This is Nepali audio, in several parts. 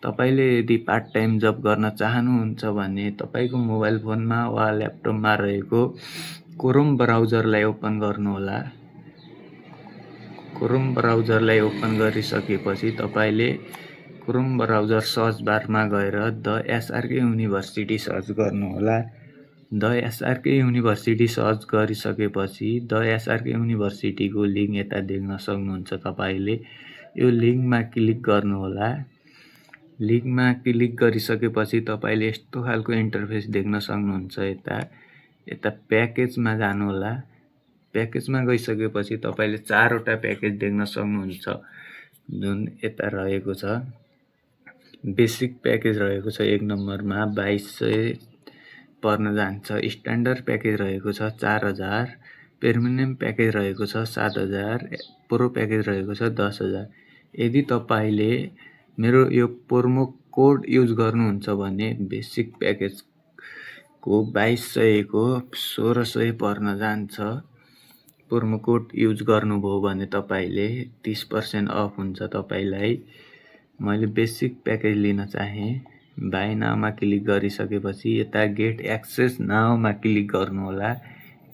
तपाईले यदि पार्ट टाइम जब गर्न चाहनुहुन्छ भने तपाईको मोबाइल फोनमा वा ल्यापटपमा रहेको क्रोम ब्राउजरलाई ओपन गर्नुहोला। क्रोम ब्राउजरलाई ओपन गरिसकेपछि तपाईले क्रोम ब्राउजर सर्च बारमा गएर द एसआरके युनिभर्सिटी सर्च गर्नुहोला। द एसआरके युनिभर्सिटी सर्च गरिसकेपछि द एसआरके युनिभर्सिटीको लिङ्क यता देख्न सक्नुहुन्छ। तपाईले यो लिङ्कमा क्लिक गर्नुहोला। लिङ्कमा क्लिक गरिसकेपछि तपाईले यस्तो खालको इन्टरफेस देख्न सक्नुहुन्छ। यता प्याकेजमा जानुहोला। प्याकेजमा गइसकेपछि तपाईले 4 वटा प्याकेज देख्न सक्नुहुन्छ, जुन यता रहेको छ। बेसिक प्याकेज रहेको छ 1 नम्बरमा 2200 पर्न जान्छ। स्ट्यान्डर्ड प्याकेज रहेको छ 4000, प्रिमियम प्याकेज रहेको छ 7000, प्रो प्याकेज रहेको छ 10000। यदि तपाईले मेरो यो प्रोमो कोड युज गर्नुहुन्छ भने बेसिक प्याकेजको 2200 को 1600 पर्न जान्छ। प्रोमो कोड युज गर्नुभयो भने तपाईले 30% अफ हुन्छ तपाईलाई। मैले बेसिक प्याकेज लिन चाहे। बाइ नाउमा क्लिक गरिसकेपछि यता गेट एक्सेस नाउमा क्लिक गर्नुहोला।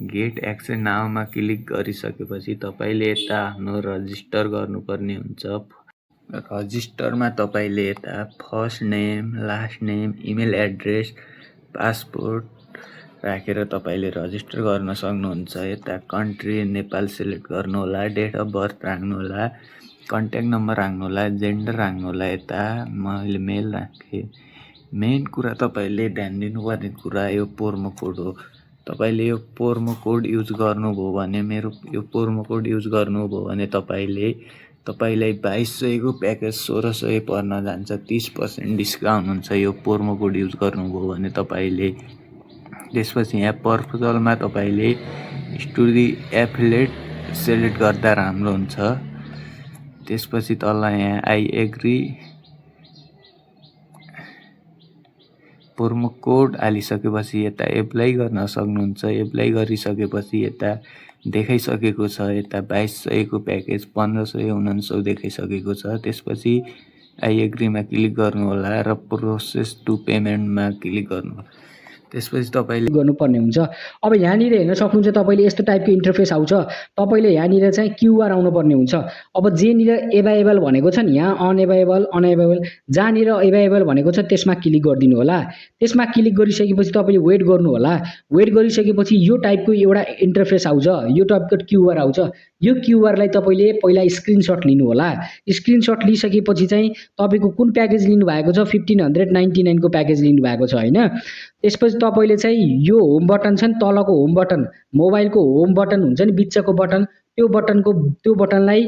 गेट एक्सेस नाउमा क्लिक गरिसकेपछि तपाईले यता आफ्नो रजिस्टर गर्नुपर्ने हुन्छ। रजिस्टरमा तपाईले यता first name, last name, email address, passport राखेर तपाईले रजिस्टर गर्न सक्नुहुन्छ। यता कन्ट्री नेपाल सिलेक्ट गर्नुहोला। डेट अफ बर्थ राख्नुहोला। कन्ट्याक्ट नम्बर राख्नुहोला। जेन्डर राख्नुहोला। यता मैले मेल राखेँ। मेन कुरा तपाईले ध्यान दिनुपर्ने कुरा यो प्रोमो कोड हो। तपाईले यो प्रोमो कोड युज गर्नुभयो भने मेरो यो प्रोमो कोड युज गर्नुभयो भने तपाईलाई 2200 को प्याकेज 1600 पर्न जान्छ। 30% डिस्काउन्ट हुन्छ यो प्रोमो कोड युज गर्नुभयो भने तपाईले। त्यसपछि यहाँ प्रपोजलमा तपाईले स्टोरी एफिलिएट सेलेक्ट गर्दा राम्रो हुन्छ। त्यसपछि तल यहाँ आई एग्री प्रोमो कोड हालिसकेपछि यता एप्लाई गर्न सक्नुहुन्छ। एप्लाई गरिसकेपछि यता देखाइसकेको छ। यता 2200 को प्याकेज 1500 देखाइसकेको छ। त्यसपछि आई एग्रीमा क्लिक गर्नुहोला र प्रोसेस टु पेमेन्टमा क्लिक गर्नुहोला। त्यसपछि तपाईले गर्नुपर्ने हुन्छ। अब यहाँनिर हेर्न सक्नुहुन्छ तपाईले यस्तो टाइपको इन्टरफेस आउँछ। तपाईले यहाँनिर चाहिँ क्युआर आउनुपर्ने हुन्छ। अब जेनिर एभाइलेबल भनेको छ नि यहाँ अनएभाइलेबल जहाँनिर एभाइलेबल भनेको छ त्यसमा क्लिक गरिदिनु होला। त्यसमा क्लिक गरिसकेपछि तपाईले वेट गर्नु होला। वेट गरिसकेपछि यो टाइपको एउटा इन्टरफेस आउँछ। यो टाइपको क्युआर आउँछ। यो क्युआरलाई तपाईले पहिला स्क्रिनशट लिनु होला। स्क्रिनशट लिसकेपछि चाहिँ तपाईको कुन प्याकेज लिनु भएको छ 1599 को प्याकेज लिनु भएको छ हैन। त्यसपछि तपाईले चाहिँ यो होम बटन छ नि तलको होम बटन, मोबाइलको होम बटन हुन्छ नि बिचको बटन, त्यो बटनलाई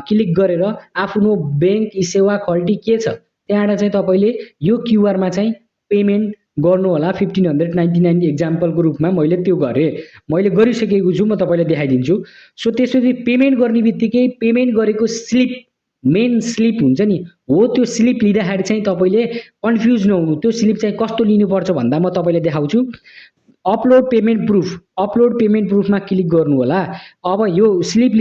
क्लिक गरेर आफ्नो बैंक सेवा खल्टी के छ त्यहाँबाट चाहिँ तपाईले यो क्युआरमा चाहिँ पेमेन्ट गर्नु होला। 1599 एक्जाम्पलको रूपमा मैले त्यो गरेँ। मैले गरिसकेको छु, म तपाईलाई देखाइदिन्छु। सो त्यसपछि पेमेन्ट गर्ने बित्तिकै पेमेन्ट गरेको स्लिप मेन स्लिप हुन्छ नि हो त्यो स्लिप लिँदाखेरि चाहिँ तपाईले कन्फ्युज नहुनु। त्यो स्लिप चाहिँ कस्तो लिनुपर्छ भन्दा म तपाईलाई देखाउँछु। अपलोड पेमेन्ट प्रुफमा क्लिक गर्नु होला। अब यो स्लिप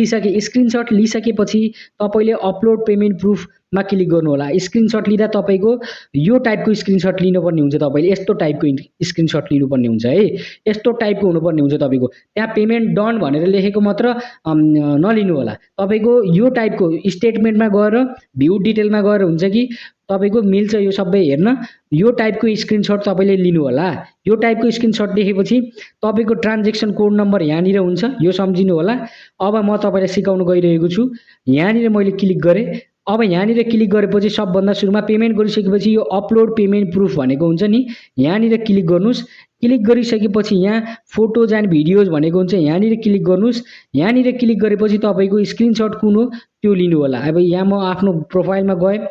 स्क्रिनशट लिसकेपछि तपाईले अपलोड पेमेन्ट प्रुफमा क्लिक गर्नु होला। स्क्रिनशट लिँदा तपाईको यो टाइपको स्क्रिनशट लिनुपर्ने हुन्छ। तपाईले यस्तो टाइपको स्क्रिनशट लिनुपर्ने हुन्छ है। यस्तो टाइपको हुनुपर्ने हुन्छ। तपाईको त्यहाँ पेमेन्ट डन भनेर लेखेको मात्र नलिनु होला। तपाईको यो टाइपको स्टेटमेन्टमा गएर भ्यू डिटेलमा गएर हुन्छ कि तपाईको मिल्छ यो सबै हेर्न। यो टाइपको स्क्रिनशट तपाईले लिनु होला। यो टाइपको स्क्रिनशट देखेपछि तपाईको ट्रान्ज्याक्सन कोड नम्बर यहाँनिर हुन्छ, यो सम्झिनु होला। अब म तपाईलाई सिकाउन गइरहेको छु। यहाँनिर मैले क्लिक गरेँ। अब यहाँनिर क्लिक गरेपछि सबभन्दा सुरुमा पेमेन्ट गरिसकेपछि यो अपलोड पेमेन्ट प्रुफ भनेको हुन्छ नि यहाँनिर क्लिक गर्नुस्। क्लिक गरिसकेपछि यहाँ फोटोज एन्ड भिडियोज भनेको हुन्छ, यहाँनिर क्लिक गर्नुस्। यहाँनिर क्लिक गरेपछि तपाईको स्क्रिनशट कुन हो त्यो लिनु होला। अब यहाँ म आफ्नो प्रोफाइलमा गएँ,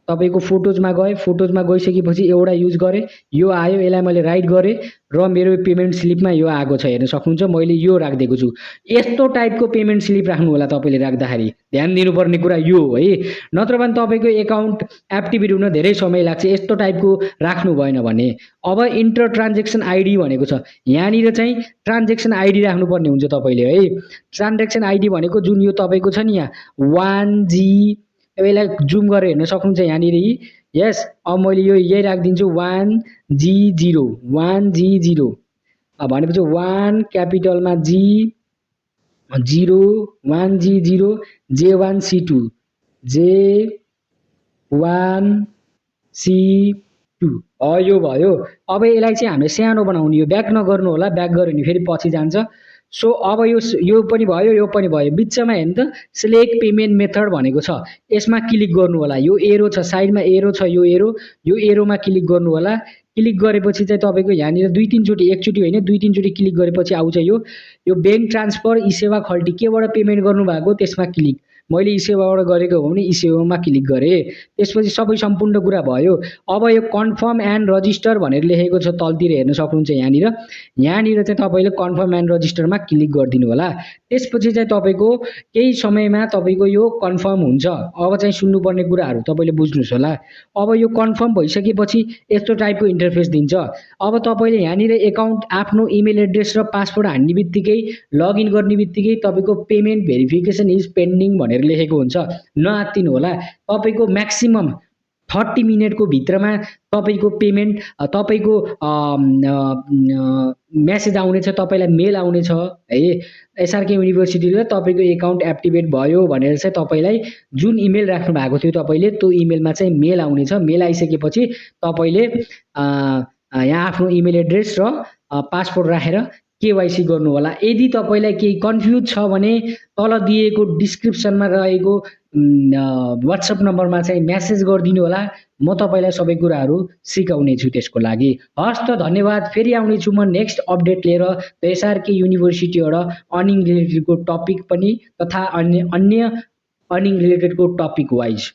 तपाईको फोटोजमा गएँ। फोटोजमा गइसकेपछि एउटा युज गरेँ, यो आयो, यसलाई मैले राइट गरेँ र मेरो पेमेन्ट स्लिपमा यो आएको छ हेर्न सक्नुहुन्छ। मैले यो राखिदिएको छु। यस्तो टाइपको पेमेन्ट स्लिप राख्नु होला तपाईले राख्दाखेरि। ध्यान दिनुपर्ने कुरा यो हो है। नत्र भने तपाईको एकाउन्ट एक्टिभेट हुन धेरै समय लाग्छ यस्तो टाइपको राख्नु भएन भने। अब इन्टर ट्रान्ज्याक्सन आइडी भनेको छ, यहाँनिर चाहिँ ट्रान्ज्याक्सन आइडी राख्नुपर्ने हुन्छ तपाईले है। ट्रान्ज्याक्सन आइडी भनेको जुन यो तपाईको छ नि यहाँ 1G, यसलाई जुम गरेर हेर्न सक्नुहुन्छ। यहाँनिर यस अब मैले यो यही राखिदिन्छु 1G0 भनेपछि 1 क्यापिटलमा G 0 1G0 J1C2 J1C2 यो भयो। अब यसलाई चाहिँ हामीले सानो बनाउने, यो ब्याक नगर्नु होला, ब्याक गऱ्यो भने फेरि पछि जान्छ। सो अब यो पनि भयो, यो पनि भयो, बिचमा हेर्नु त सिलेक्ट पेमेन्ट मेथड भनेको छ, यसमा क्लिक गर्नु होला। यो एरो छ, साइडमा एरो छ, यो एरोमा क्लिक गर्नु होला। क्लिक गरेपछि चाहिँ तपाईँको यहाँनिर दुई तिनचोटि, एकचोटि होइन दुई तिनचोटि क्लिक गरेपछि आउँछ यो ब्याङ्क ट्रान्सफर ई सेवा खल्टी केबाट पेमेन्ट गर्नुभएको त्यसमा क्लिक। मैले ई सेवाबाट गरेको हो भने ई सेवामा क्लिक गरेँ। त्यसपछि सबै सम्पूर्ण कुरा भयो। अब यो कन्फर्म एन्ड रजिस्टर भनेर लेखेको छ तलतिर हेर्न सक्नुहुन्छ। यहाँनिर चाहिँ तपाईँले कन्फर्म एन्ड रजिस्टरमा क्लिक गरिदिनु होला। त्यसपछि चाहिँ तपाईँको केही समयमा तपाईँको यो कन्फर्म हुन्छ। अब चाहिँ सुन्नुपर्ने कुराहरू तपाईँले बुझ्नुहोस् होला। अब यो कन्फर्म भइसकेपछि यस्तो टाइपको इन्टरफेस दिन्छ। अब तपाईँले यहाँनिर एकाउन्ट आफ्नो इमेल एड्रेस र पासवर्ड हान्ने बित्तिकै, लगइन गर्ने बित्तिकै तपाईँको पेमेन्ट भेरिफिकेसन इज पेन्डिङ भनेर लेखेको हुन्छ। नआत्तिनु होला। तपाईँको म्याक्सिमम 30 मिनटको भित्रमा तपाईँको पेमेन्ट, तपाईँको मेसेज आउनेछ, तपाईँलाई मेल आउनेछ है, एसआरके युनिभर्सिटीले तपाईँको एकाउन्ट एक्टिभेट भयो भनेर चाहिँ तपाईँलाई जुन इमेल राख्नु भएको थियो तपाईँले, त्यो इमेलमा चाहिँ मेल आउनेछ। मेल आइसकेपछि तपाईँले यहाँ आफ्नो इमेल एड्रेस र पासपोर्ट राखेर केवाइसी गर्नु होला। यदि तपाईँलाई केही कन्फ्युज छ भने तल दिएको डिस्क्रिप्सनमा रहेको वाट्सएप नम्बरमा चाहिँ मेसेज गरिदिनु होला। म तपाईँलाई सबै कुराहरू सिकाउने छु त्यसको लागि। हस् त धन्यवाद। फेरि आउने छु म नेक्स्ट अपडेट लिएर एसआरके युनिभर्सिटीबाट अर्निङ रिलेटेडको टपिक पनि तथा अन्य अर्निङ रिलेटेडको टपिक वाइज।